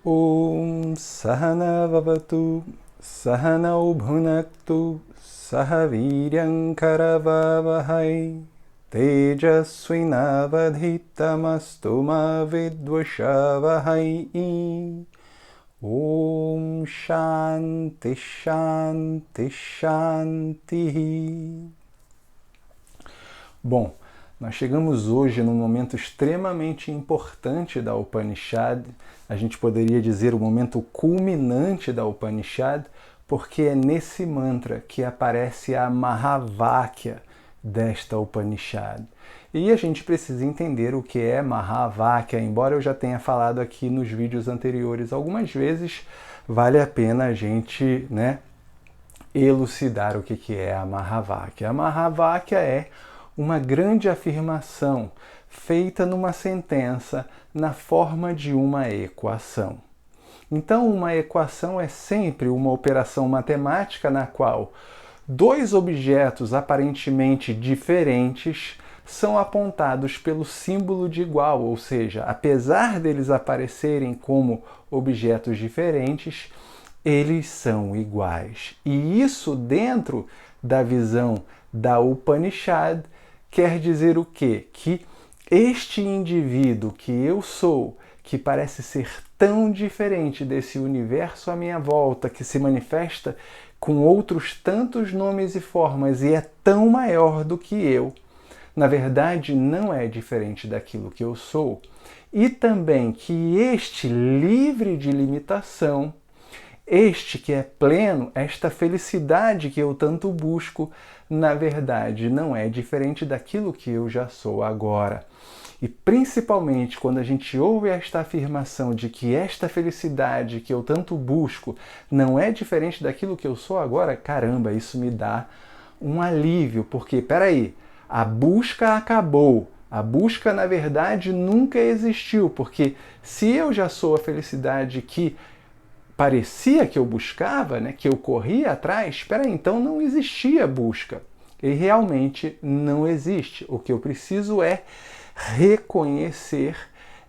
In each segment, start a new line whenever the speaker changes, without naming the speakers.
Om Sahana Vavatu Sahanau Bhunaktu Sahaviryam Karavavahai Tejasvinavadhitamastu ma vidvashavahai. Om Shanti Shanti Shanti. Bom, nós chegamos hoje num momento extremamente importante da Upanishad, a gente poderia dizer o momento culminante da Upanishad, porque é nesse mantra que aparece a Mahavakya desta Upanishad. E a gente precisa entender o que é Mahavakya, embora eu já tenha falado aqui nos vídeos anteriores algumas vezes, vale a pena a gente, elucidar o que é a Mahavakya. A Mahavakya é uma grande afirmação feita numa sentença na forma de uma equação. Então, uma equação é sempre uma operação matemática na qual dois objetos aparentemente diferentes são apontados pelo símbolo de igual, ou seja, apesar deles aparecerem como objetos diferentes, eles são iguais. E isso, dentro da visão da Upanishad, quer dizer o quê? Que este indivíduo que eu sou, que parece ser tão diferente desse universo à minha volta, que se manifesta com outros tantos nomes e formas e é tão maior do que eu, na verdade não é diferente daquilo que eu sou. E também que este livre de limitação, este que é pleno, esta felicidade que eu tanto busco, na verdade não é diferente daquilo que eu já sou agora. E principalmente quando a gente ouve esta afirmação de que esta felicidade que eu tanto busco não é diferente daquilo que eu sou agora, caramba, isso me dá um alívio, porque, peraí, a busca acabou. A busca, na verdade, nunca existiu, porque se eu já sou a felicidade que parecia que eu buscava, que eu corria atrás, espera aí, então não existia busca. E realmente não existe. O que eu preciso é reconhecer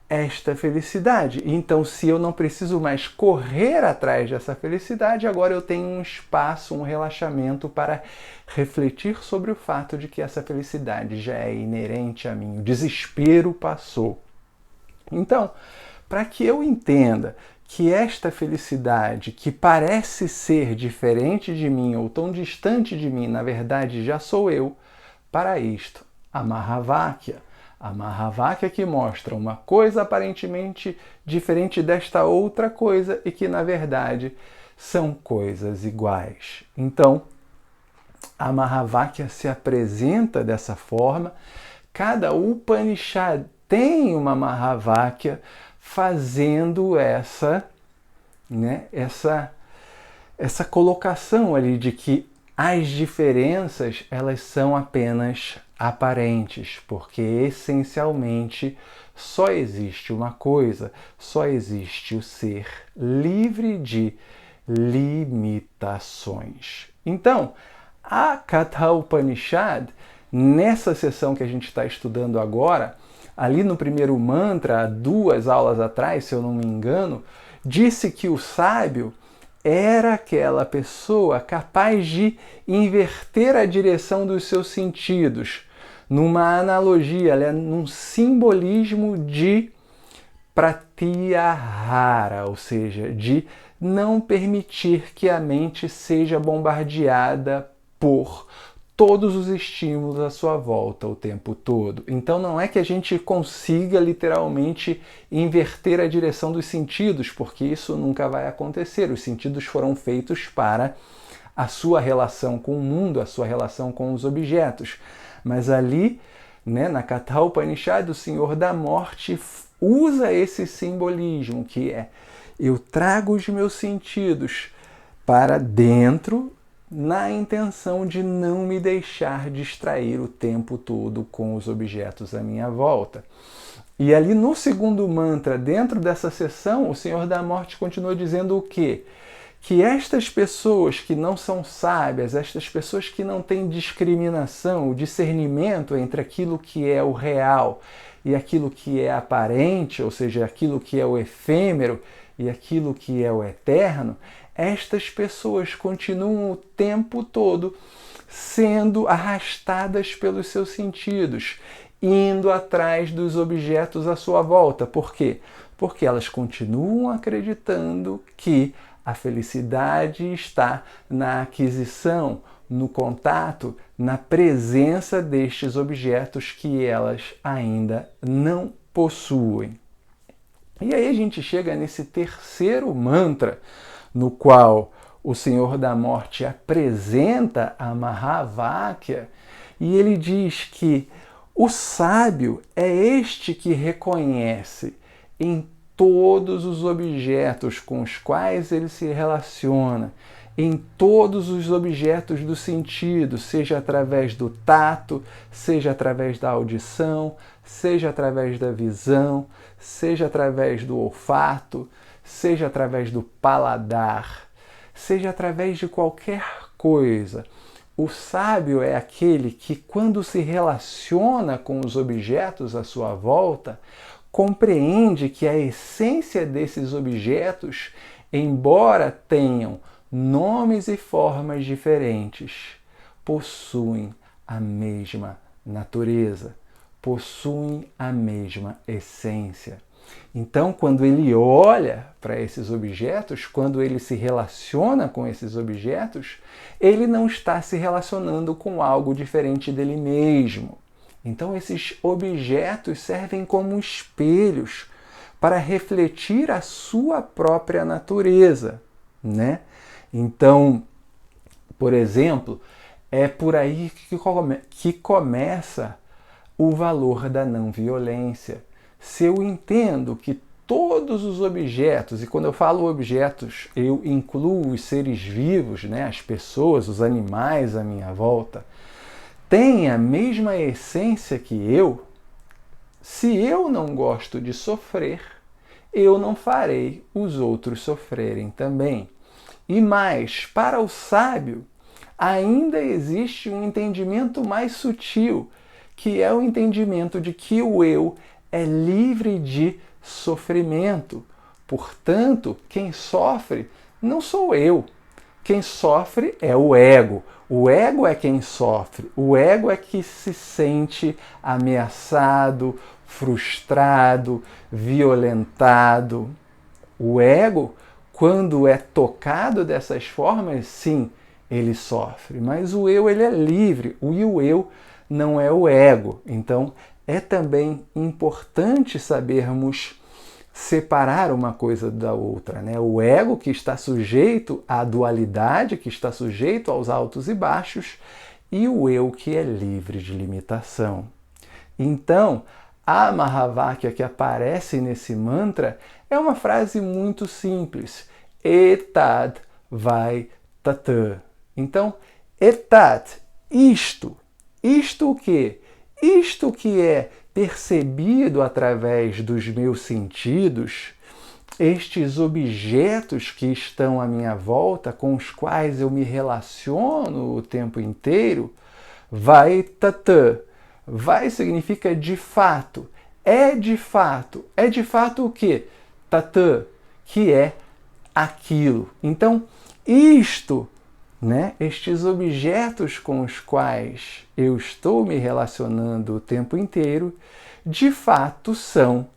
esta felicidade. Então, se eu não preciso mais correr atrás dessa felicidade, agora eu tenho um espaço, um relaxamento para refletir sobre o fato de que essa felicidade já é inerente a mim. O desespero passou. Então, para que eu entenda que esta felicidade, que parece ser diferente de mim ou tão distante de mim, na verdade já sou eu, para isto, a Mahavakya. A Mahavakya que mostra uma coisa aparentemente diferente desta outra coisa e que, na verdade, são coisas iguais. Então, a Mahavakya se apresenta dessa forma. Cada Upanishad tem uma Mahavakya fazendo essa colocação ali de que as diferenças elas são apenas aparentes, porque essencialmente só existe uma coisa, só existe o ser livre de limitações. Então, a Katha Upanishad, nessa sessão que a gente está estudando agora, ali no primeiro mantra, há 2 aulas atrás, se eu não me engano, disse que o sábio era aquela pessoa capaz de inverter a direção dos seus sentidos, numa analogia, num simbolismo de pratyahara, ou seja, de não permitir que a mente seja bombardeada por todos os estímulos à sua volta o tempo todo. Então não é que a gente consiga literalmente inverter a direção dos sentidos, porque isso nunca vai acontecer. Os sentidos foram feitos para a sua relação com o mundo, a sua relação com os objetos. Mas ali, na Katha Upanishad, o Senhor da Morte usa esse simbolismo, que é: eu trago os meus sentidos para dentro, na intenção de não me deixar distrair o tempo todo com os objetos à minha volta. E ali no segundo mantra, dentro dessa sessão, o Senhor da Morte continua dizendo o quê? Que estas pessoas que não são sábias, estas pessoas que não têm discriminação, o discernimento entre aquilo que é o real e aquilo que é aparente, ou seja, aquilo que é o efêmero, e aquilo que é o eterno, estas pessoas continuam o tempo todo sendo arrastadas pelos seus sentidos, indo atrás dos objetos à sua volta. Por quê? Porque elas continuam acreditando que a felicidade está na aquisição, no contato, na presença destes objetos que elas ainda não possuem. E aí a gente chega nesse terceiro mantra, no qual o Senhor da Morte apresenta a Mahavakya, e ele diz que o sábio é este que reconhece em todos os objetos com os quais ele se relaciona, em todos os objetos do sentido, seja através do tato, seja através da audição, seja através da visão, seja através do olfato, seja através do paladar, seja através de qualquer coisa. O sábio é aquele que, quando se relaciona com os objetos à sua volta, compreende que a essência desses objetos, embora tenham nomes e formas diferentes, possuem a mesma natureza, possuem a mesma essência. Então, quando ele olha para esses objetos, quando ele se relaciona com esses objetos, ele não está se relacionando com algo diferente dele mesmo. Então, esses objetos servem como espelhos para refletir a sua própria natureza, né? Então, por exemplo, é por aí que começa o valor da não violência. Se eu entendo que todos os objetos, e quando eu falo objetos, eu incluo os seres vivos, né, as pessoas, os animais à minha volta, têm a mesma essência que eu, se eu não gosto de sofrer, eu não farei os outros sofrerem também. E mais, para o sábio, ainda existe um entendimento mais sutil, que é o entendimento de que o eu é livre de sofrimento. Portanto, quem sofre não sou eu. Quem sofre é o ego. O ego é quem sofre. O ego é que se sente ameaçado, frustrado, violentado. O ego, quando é tocado dessas formas, sim, ele sofre. Mas o eu, ele é livre. E o eu não é o ego. Então, é também importante sabermos separar uma coisa da outra, né? O ego, que está sujeito à dualidade, que está sujeito aos altos e baixos, e o eu, que é livre de limitação. Então, a Mahavakya que aparece nesse mantra é uma frase muito simples. Etad vai tat. Então, etad, isto. Isto o quê? Isto que é percebido através dos meus sentidos, estes objetos que estão à minha volta, com os quais eu me relaciono o tempo inteiro, vai tatã. Vai significa de fato. É de fato. É de fato o quê? Tatã, que é aquilo. Então, isto, né, estes objetos com os quais eu estou me relacionando o tempo inteiro, de fato são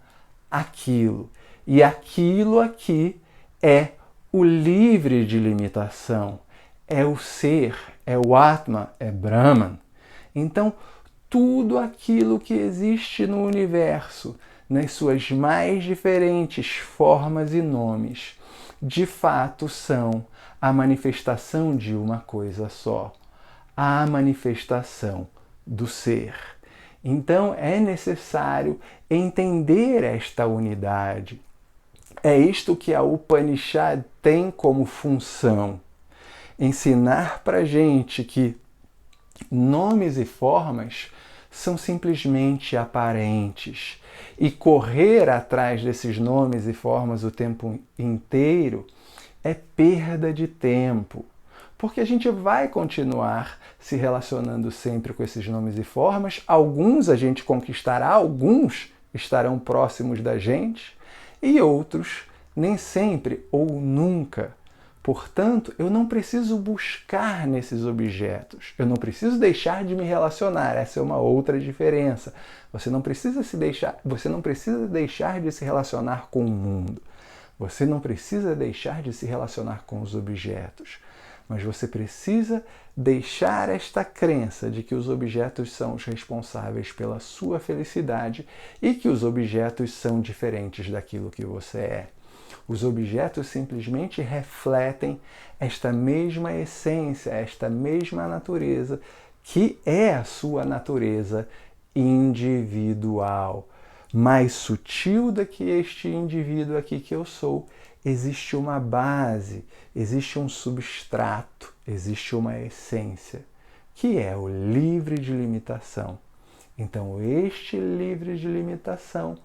aquilo. E aquilo aqui é o livre de limitação, é o ser, é o Atma, é Brahman. Então, tudo aquilo que existe no universo, nas suas mais diferentes formas e nomes, de fato são a manifestação de uma coisa só, a manifestação do ser. Então é necessário entender esta unidade. É isto que a Upanishad tem como função: ensinar para a gente que nomes e formas são simplesmente aparentes, e correr atrás desses nomes e formas o tempo inteiro é perda de tempo, porque a gente vai continuar se relacionando sempre com esses nomes e formas. Alguns a gente conquistará, alguns estarão próximos da gente e outros nem sempre ou nunca. Portanto, eu não preciso buscar nesses objetos. Eu não preciso deixar de me relacionar. Essa é uma outra diferença. Você não precisa deixar de se relacionar com o mundo. Você não precisa deixar de se relacionar com os objetos. Mas você precisa deixar esta crença de que os objetos são os responsáveis pela sua felicidade e que os objetos são diferentes daquilo que você é. Os objetos simplesmente refletem esta mesma essência, esta mesma natureza, que é a sua natureza individual. Mais sutil do que este indivíduo aqui que eu sou, existe uma base, existe um substrato, existe uma essência, que é o livre de limitação. Então, este livre de limitação,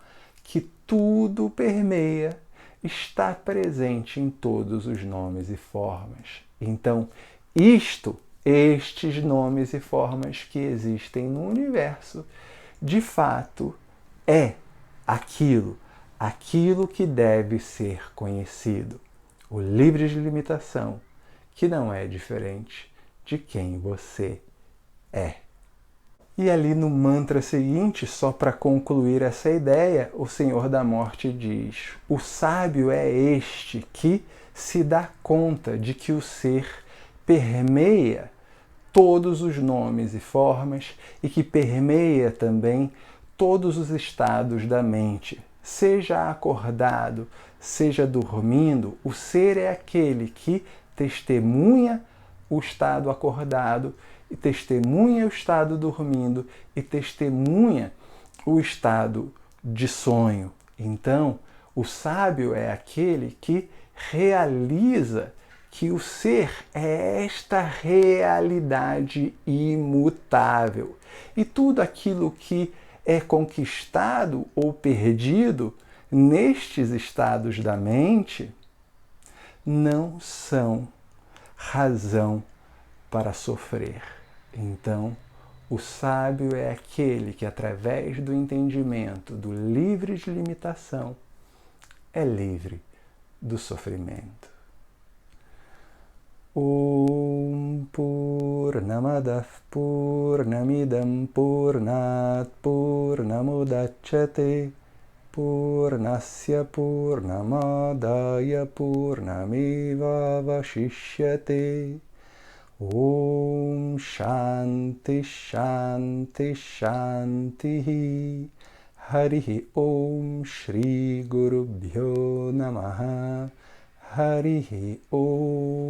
que tudo permeia, está presente em todos os nomes e formas. Então, estes nomes e formas que existem no universo, de fato, é aquilo que deve ser conhecido. O livre de limitação, que não é diferente de quem você é. E ali no mantra seguinte, só para concluir essa ideia, o Senhor da Morte diz: o sábio é este que se dá conta de que o ser permeia todos os nomes e formas e que permeia também todos os estados da mente. Seja acordado, seja dormindo, o ser é aquele que testemunha o estado acordado, e testemunha o estado dormindo, e testemunha o estado de sonho. Então, o sábio é aquele que realiza que o ser é esta realidade imutável. E tudo aquilo que é conquistado ou perdido nestes estados da mente não são razão para sofrer. Então, o sábio é aquele que, através do entendimento do livre de limitação, é livre do sofrimento. Om Purnamadah Purnamidam Purnat Purnamudachyate Purnasya Purnamadaya Purnameva Vashishyate. Om Shanti Shanti Shanti. Harihi Om Shri Gurubhyo Namaha. Harihi Om.